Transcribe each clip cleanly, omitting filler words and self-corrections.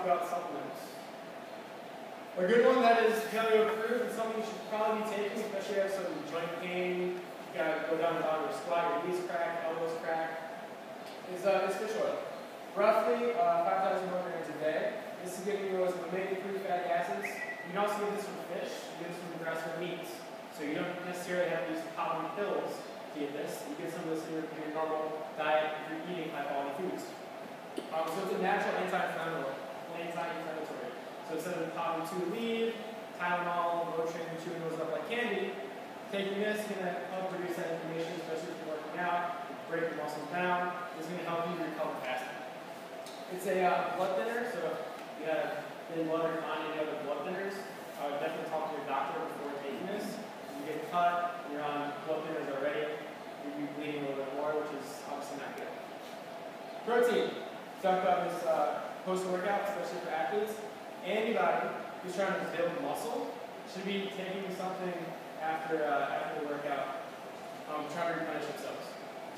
about supplements. A good one that is paleo approved and something you should probably be taking, especially if you have some joint pain, you gotta go down the bottom of your squat, your knees crack, elbows crack, is fish oil. Roughly 5,000 milligrams a day. This is giving you those omega-3 fatty acids. You can also get this from fish, you get this from grass-fed meats. So you don't necessarily have to use popping pills to get this. You get some of this in your normal diet if you're eating high-quality foods. So it's a natural anti-inflammatory. So instead of popping 2 lead, Tylenol, Motrin, chewing those up like candy, taking this is going to help reduce that inflammation, especially if you're working out, break your muscles down. It's going to help you recover faster. It's a blood thinner, so if you have thin blood or on any other blood thinners, I would definitely talk to your doctor before taking this. If you get cut and you're on blood thinners already, you'll be bleeding a little bit more, which is obviously not good. Protein. Talk about this post-workout, especially for athletes. Anybody who's trying to build muscle should be taking something after the workout, trying to replenish themselves.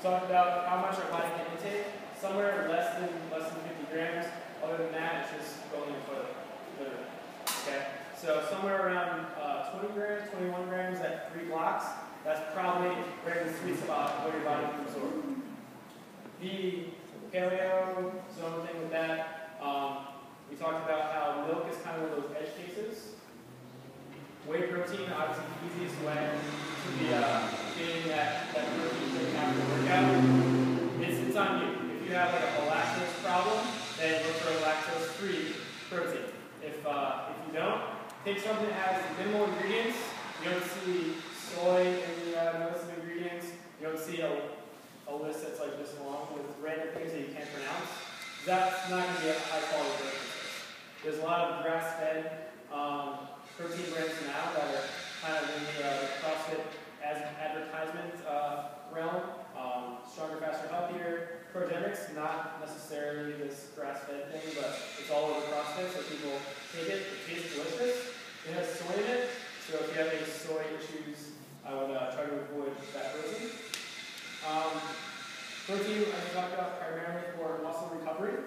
Talk about how much our body can intake. Somewhere less than 50 grams. Other than that, it's just going in the toilet, literally. Okay. So somewhere around 20 grams, 21 grams at 3 blocks. That's probably right in the sweet spot of what your body can absorb. The paleo zone thing with that. We talked about how milk is kind of one of those edge cases. Whey protein, obviously the easiest way to be getting that protein after the workout. It's on you. If you have like a lactose problem, then look for a lactose-free protein. If you don't, take something that has minimal ingredients. You don't see soy in the list of ingredients. You don't see a list that's like this long with random things that you can't pronounce. That's not going to be a high-quality protein. There's a lot of grass-fed protein brands now that are kind of in the CrossFit as advertisement realm. Stronger, faster, healthier. Progenics, not necessarily this grass-fed thing, but it's all over CrossFit, so people take it. It tastes delicious. It has soy in it, so if you have any soy issues, I would try to avoid that protein. Protein, I talked about primarily for muscle recovery.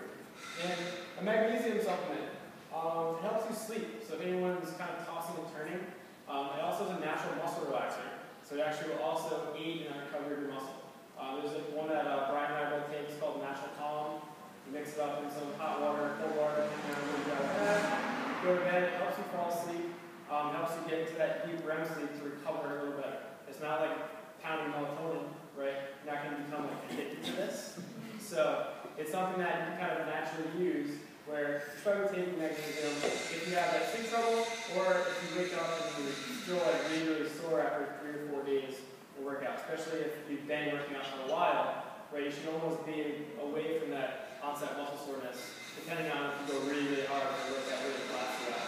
And a magnesium supplement. It helps you sleep. So if anyone's kind of tossing and turning, it also is a natural muscle relaxer. So it actually will also aid in the recovery of your muscle. There's one that Brian and I both take. It's called Natural Calm. You mix it up in some hot water, cold water, and go to bed. It helps you fall asleep. Helps you get into that deep REM sleep to recover a little better. It's not like pounding melatonin, right? You're not going to become like addicted to this. So it's something that you can kind of naturally use where you start taking magnesium if you have that sleep trouble, or if you wake up and you're still like really sore after 3 or 4 days of workout, especially if you've been working out for a while, right? You should almost be away from that onset muscle soreness, depending on if you go really, really hard and work out really fast or out.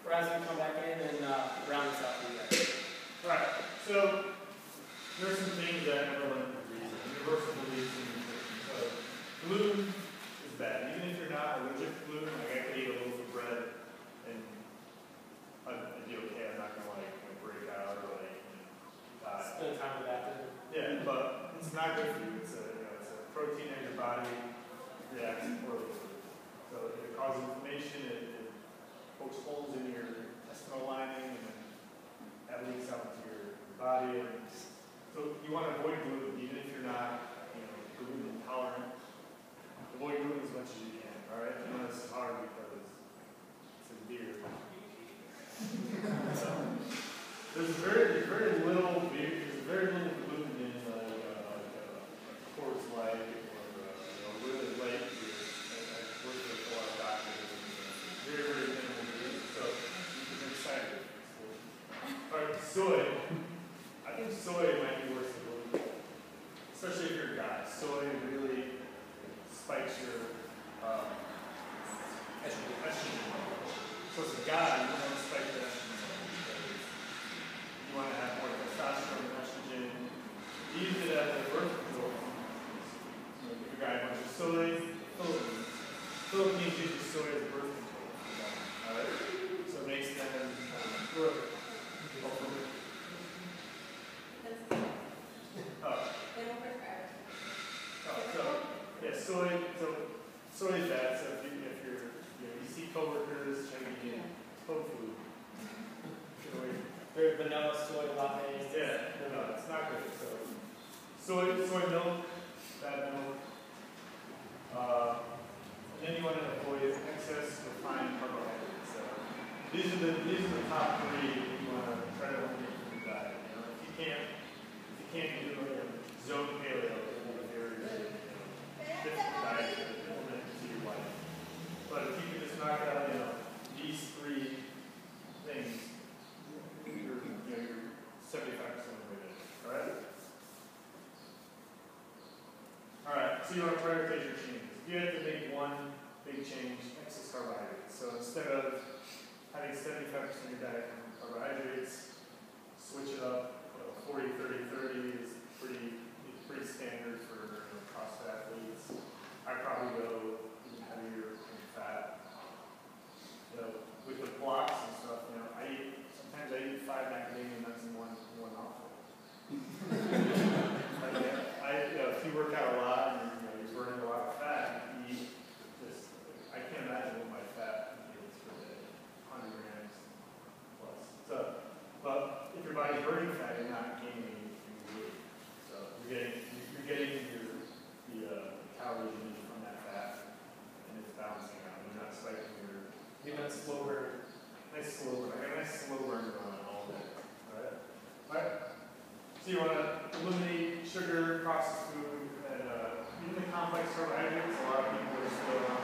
Brad's going to come back in and round this out for you guys. Alright, so there are some things that everyone agrees on, universal beliefs in nutrition. So gluten is bad. Even if you're not allergic to gluten, like I could eat a loaf of bread and I'd be okay. I'm not going to like break out or like die. Spend time with that. Yeah, but it's not good for you. It's a protein that your body reacts poorly to. So it causes inflammation, it pokes holes in your intestinal lining, and that leaks out into your body. And so you want to avoid gluten, even if you're not, gluten intolerant. Avoid gluten as much as you can. All right, I know this is hard because it's in beer. So, there's very little gluten in Coors Light or really light beer. I've worked with a lot of doctors. Very minimal gluten, so you can drink cider. All right, soy. I think soy might be worse than gluten, especially if you're a guy. Soy really spikes your estrogen level. So as a guy, you want to spike the estrogen level because you want to have more testosterone and estrogen. You use it as a birth control. If you're a guy who wants soy, Philippines uses soy as birth control. Alright? So it makes them grow. They don't prescribe it. So soy fat. So if you see coworkers trying to eat tofu, Or vanilla soy lattes. yeah, no, it's not good. So soy milk, bad milk. And then you want to avoid excess refined carbohydrates. These are the top three you want to try to eliminate from your diet. If you can't do zone paleo, it will be very difficult diet to implement into your life. But if you can just knock out these three things, you're 75% of the way there. All right. All right. So you want to prioritize your changes. You have to make one big change: excess carbohydrates. So instead of having 75% of your diet from carbohydrates, switch it up. 40, 30, 30 is pretty standard for CrossFit athletes. I probably go even heavier in fat. With the blocks and stuff, sometimes I eat 5 macadamia nuts in one mouthful. If you work out a lot and you're burning a lot of fat, you eat just, I can't imagine what my fat is per day, 100 grams plus. But if your body's burning fat, you're not gaining anything weight. So you're getting the calories you need from that fat, and it's balancing out. You're not spiking your. You want slow burn. Nice slow burn. I got a nice slow burn going on all day. All right. So you want to eliminate sugar, processed food, and even the complex carbohydrates. A lot of people are still on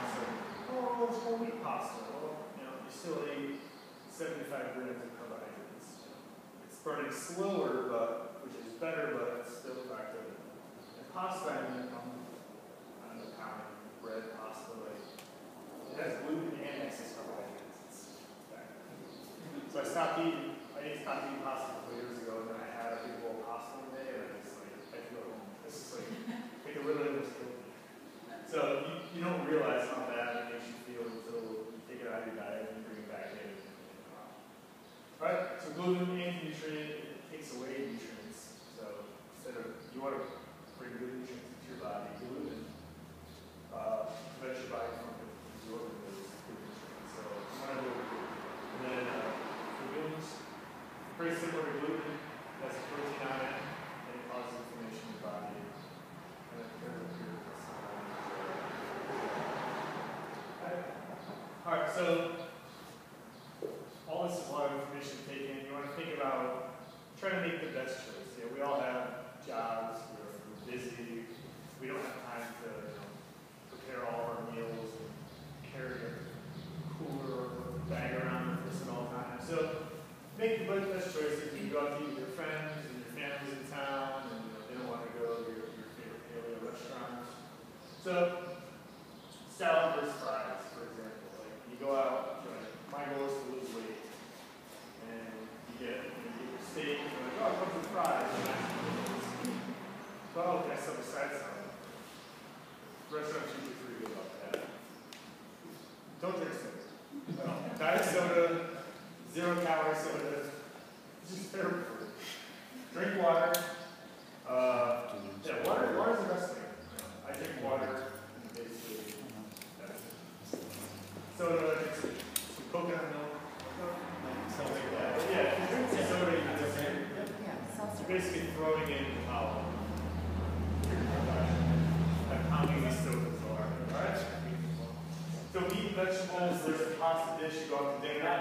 it's whole wheat pasta. Well, you still eat 75 grams of carbohydrates. It's burning slower, which is better, but it's still effective. And pasta, on the common bread pasta, it has gluten and excess carbohydrates. It's bad. So I stopped eating pasta a couple years ago, and then I had a big bowl of pasta one day, and I could go home. It's just it literally was killed me. So you don't realize how bad it makes you feel until you take it out of your diet and you bring it back in. Alright, so gluten, anti-nutrient, it takes away nutrients. So instead of, you want to bring good nutrients into your body, gluten prevents your body from absorbing those good nutrients. So you want to do it. And then legumes, very similar to gluten, it has protein on it, and it causes inflammation in your body. And it compares to your Alright, so all this is a lot of information to take in. You want to think about trying to make the best choice. We all have jobs, we're busy, we don't have time to prepare all of our meals and carry a cooler or bag around with us at all times. So make the best choices. You can go out to eat with your friends and your family's in town, and they don't want to go to your favorite paleo restaurants. So salad versus fries, for example. You go out, my goal is to lose weight, and you get your steak, and you're like, oh, come with fries. Well, can I set aside some? Restaurants usually pretty good about that. Don't drink soda. No. Diet soda, 0-calorie soda, it's just terrible for you. Drink water. Water is the best thing. I drink water, and basically, that's it. Soda, some coconut milk, something like that. But yeah, if you drink the soda, you're basically throwing in the towel. How many sodas are, alright? So eat vegetables, there's a pasta dish, you go out to dinner.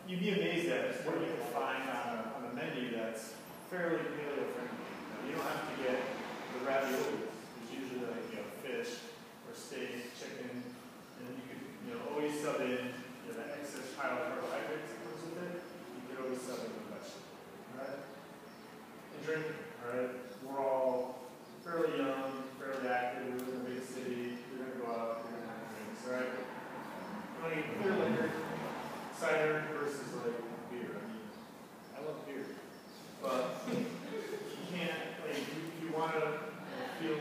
You'd be amazed at what you can find on a menu that's fairly paleo friendly. You don't have to get the raviolis. There's usually fish or steak, chicken, and you could always sub in the excess pile of carbohydrates that comes with it. You could always sub in the vegetable. Alright? And drink, alright? We're all fairly young, fairly active, we live in a big city, we're going to go out, we're going to have drinks, alright? You want to get clear liquor, cider versus beer. I love beer. But you can't, if you want to feel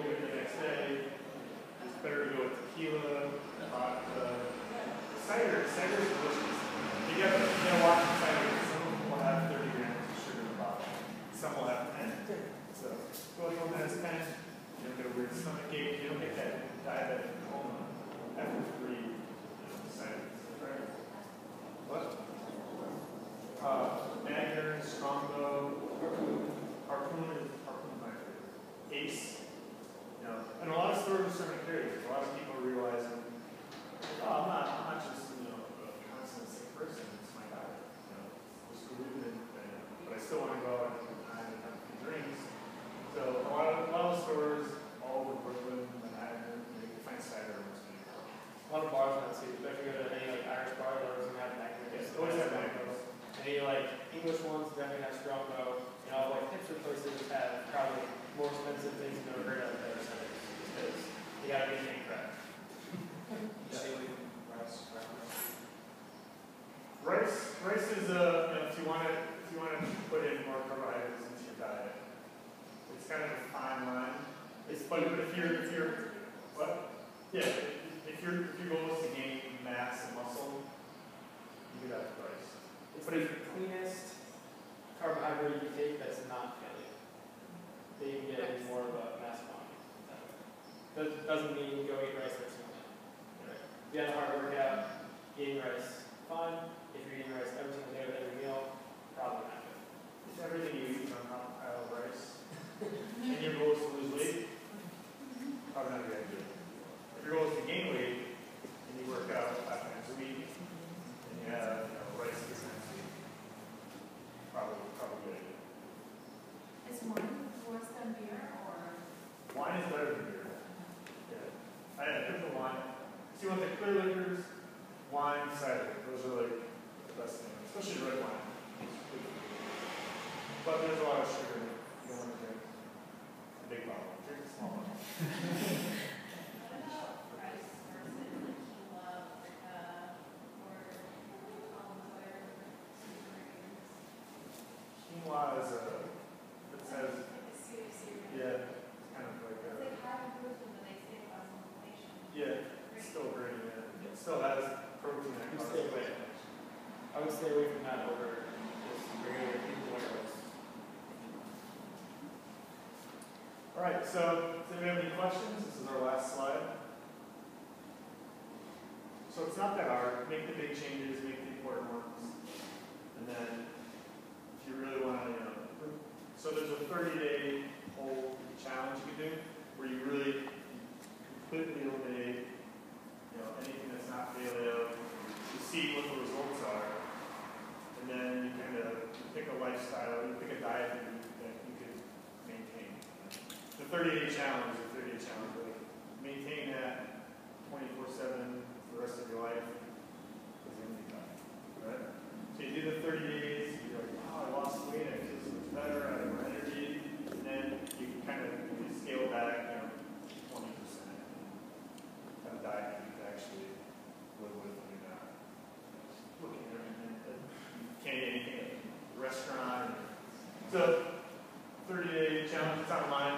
curious. A lot of people are realizing, oh, I'm not just, you know, a constant sick person. It's my diet. You know, it's gluten, but I still want to go out and have time and have a few drinks. So a lot of stores all over Brooklyn, Manhattan, you can find cider almost anywhere. A lot of bars now too. If you go to any like Irish bar, they're always gonna have Magnum. Yes, always have Magnum. Any like English ones definitely have Strongbow. You know, like hipster places have probably more expensive things you've never heard of at their centers because you gotta be in crack. Rice is a, you know, if you want to put in more carbohydrates into your diet, it's kind of a fine line. But if you're what? Yeah, if your goal is to gain mass and muscle, you could have rice. It's the cleanest carbohydrate you take that's not fatty. That you can get in more of a mass quantity. That doesn't mean go eat rice every single day. Right? If you have a hard workout, eating rice, fine. If you're eating rice every single day with every meal, probably not good. If everything you eat is on top pile of rice, and your goal is to lose weight, probably not a good idea. If your goal is to gain weight, and you work out 5 times a week, and you have, you know, rice 3 times a week, probably a good idea. Is wine worse than beer, or? Wine is better than beer. Yeah. I had a different wine. So you want the clear liquors, wine, cider. Those are like the best things, especially red wine. But there's a lot of sugar in it. You don't want to drink a big bottle. Drink a small bottle. What about rice versus quinoa, or olive oil, seasonings? Quinoa is it says, It's seriously. yeah, it's kind of like It's like high in protein, but they say it causes inflammation. yeah, it's still great. Yeah. It still has protein that You causes stay away. inflammation. I would stay away from that over just regular people like us. All right, so does anybody have any questions? This is our last slide. So it's not that hard. Make the big changes, make the important ones. And then if you really want to, you know, so there's a 30-day whole challenge you can do where you really completely eliminate, you know, anything that's not paleo. You see what the results are. And then you kind of pick a lifestyle, you pick a diet that you can maintain. The 30-day challenge is a 30-day challenge. Like maintain that 24/7 for the rest of your life. Because then you die, right? So you do the 30 days. You're like, wow, I lost weight. I feel so much better. I have more energy. And then you can kind of scale back, you know, 20%. Have a diet that you can actually live with when you're not looking at everything. You can't eat anything at the restaurant. So 30-day challenge. It's online.